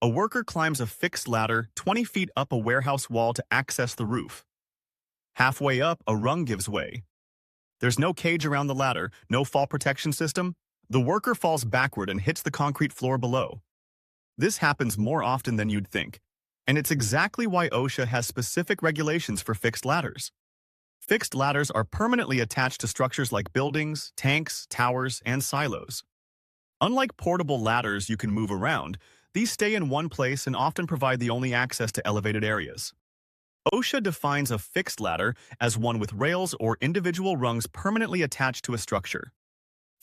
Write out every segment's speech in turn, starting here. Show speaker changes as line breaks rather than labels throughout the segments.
A worker climbs a fixed ladder 20 feet up a warehouse wall to access the roof. Halfway up, a rung gives way. There's no cage around the ladder, no fall protection system. The worker falls backward and hits the concrete floor below. This happens more often than you'd think, and it's exactly why OSHA has specific regulations for fixed ladders. Fixed ladders are permanently attached to structures like buildings, tanks, towers, and silos. Unlike portable ladders you can move around, these stay in one place and often provide the only access to elevated areas. OSHA defines a fixed ladder as one with rails or individual rungs permanently attached to a structure.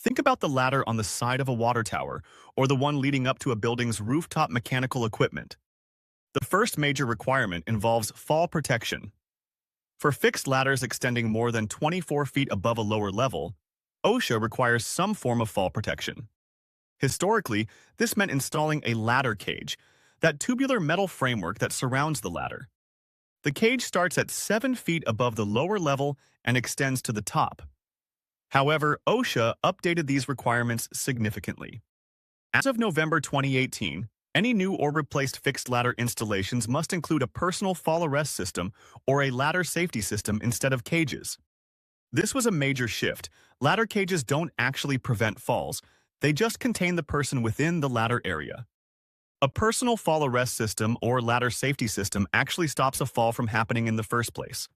Think about the ladder on the side of a water tower or the one leading up to a building's rooftop mechanical equipment. The first major requirement involves fall protection. For fixed ladders extending more than 24 feet above a lower level, OSHA requires some form of fall protection. Historically, this meant installing a ladder cage, that tubular metal framework that surrounds the ladder. The cage starts at 7 feet above the lower level and extends to the top. However, OSHA updated these requirements significantly. As of November 2018, any new or replaced fixed ladder installations must include a personal fall arrest system or a ladder safety system instead of cages. This was a major shift. Ladder cages don't actually prevent falls, they just contain the person within the ladder area. A personal fall arrest system or ladder safety system actually stops a fall from happening in the first place.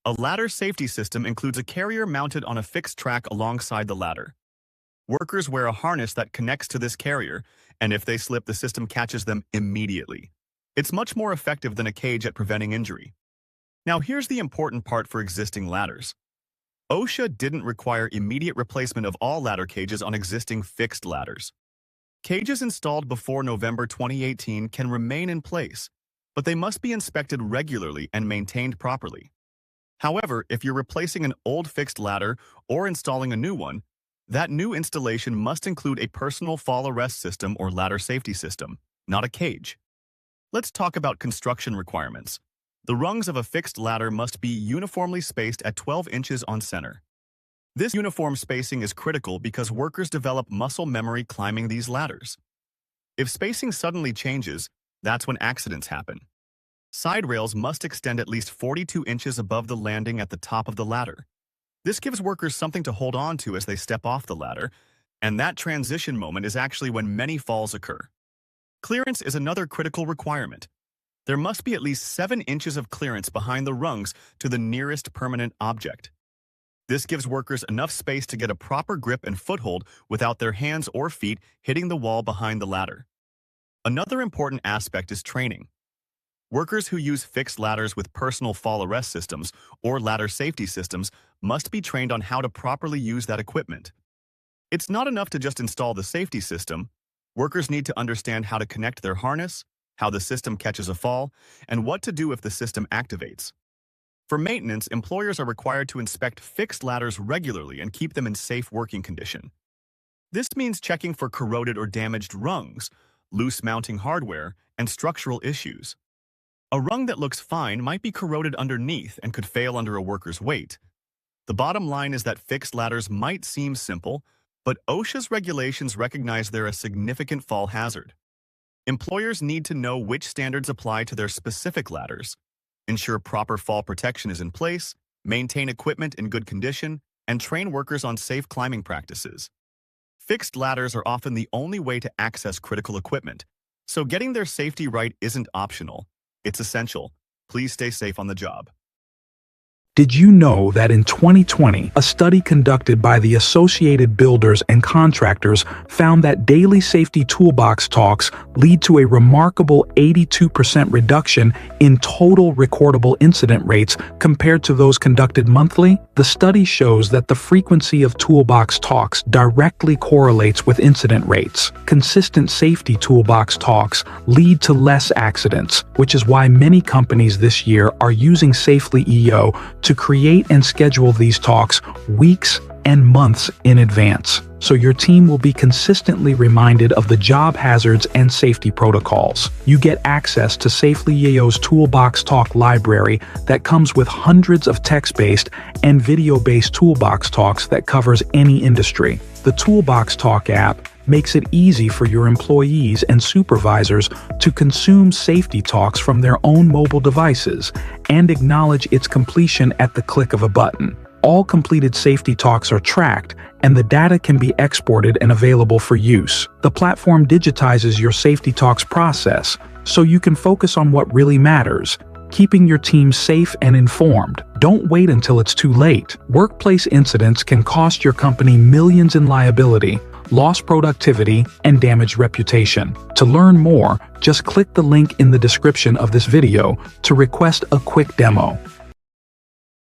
A ladder safety system includes a carrier mounted on a fixed track alongside the ladder. Workers wear a harness that connects to this carrier, and if they slip, the system catches them immediately. It's much more effective than a cage at preventing injury. Now here's the important part for existing ladders. OSHA didn't require immediate replacement of all ladder cages on existing fixed ladders. Cages installed before November 2018 can remain in place, but they must be inspected regularly and maintained properly. However, if you're replacing an old fixed ladder or installing a new one, that new installation must include a personal fall arrest system or ladder safety system, not a cage. Let's talk about construction requirements. The rungs of a fixed ladder must be uniformly spaced at 12 inches on center. This uniform spacing is critical because workers develop muscle memory climbing these ladders. If spacing suddenly changes, that's when accidents happen. Side rails must extend at least 42 inches above the landing at the top of the ladder. This gives workers something to hold on to as they step off the ladder, and that transition moment is actually when many falls occur. Clearance is another critical requirement. There must be at least 7 inches of clearance behind the rungs to the nearest permanent object. This gives workers enough space to get a proper grip and foothold without their hands or feet hitting the wall behind the ladder. Another important aspect is training. Workers who use fixed ladders with personal fall arrest systems or ladder safety systems must be trained on how to properly use that equipment. It's not enough to just install the safety system. Workers need to understand how to connect their harness, how the system catches a fall, and what to do if the system activates. For maintenance, employers are required to inspect fixed ladders regularly and keep them in safe working condition. This means checking for corroded or damaged rungs, loose mounting hardware, and structural issues. A rung that looks fine might be corroded underneath and could fail under a worker's weight. The bottom line is that fixed ladders might seem simple, but OSHA's regulations recognize they're a significant fall hazard. Employers need to know which standards apply to their specific ladders, ensure proper fall protection is in place, maintain equipment in good condition, and train workers on safe climbing practices. Fixed ladders are often the only way to access critical equipment, so getting their safety right isn't optional. It's essential. Please stay safe on the job.
Did you know that in 2020, a study conducted by the Associated Builders and Contractors found that daily safety toolbox talks lead to a remarkable 82% reduction in total recordable incident rates compared to those conducted monthly? The study shows that the frequency of toolbox talks directly correlates with incident rates. Consistent safety toolbox talks lead to less accidents, which is why many companies this year are using Safely EO to create and schedule these talks weeks and months in advance, so your team will be consistently reminded of the job hazards and safety protocols. You get access to Safely EO's Toolbox Talk library that comes with hundreds of text-based and video-based toolbox talks that covers any industry. The Toolbox Talk app makes it easy for your employees and supervisors to consume safety talks from their own mobile devices and acknowledge its completion at the click of a button. All completed safety talks are tracked, and the data can be exported and available for use. The platform digitizes your safety talks process, so you can focus on what really matters, keeping your team safe and informed. Don't wait until it's too late. Workplace incidents can cost your company millions in liability, lost productivity, and damaged reputation. To learn more, just click the link in the description of this video to request a quick demo.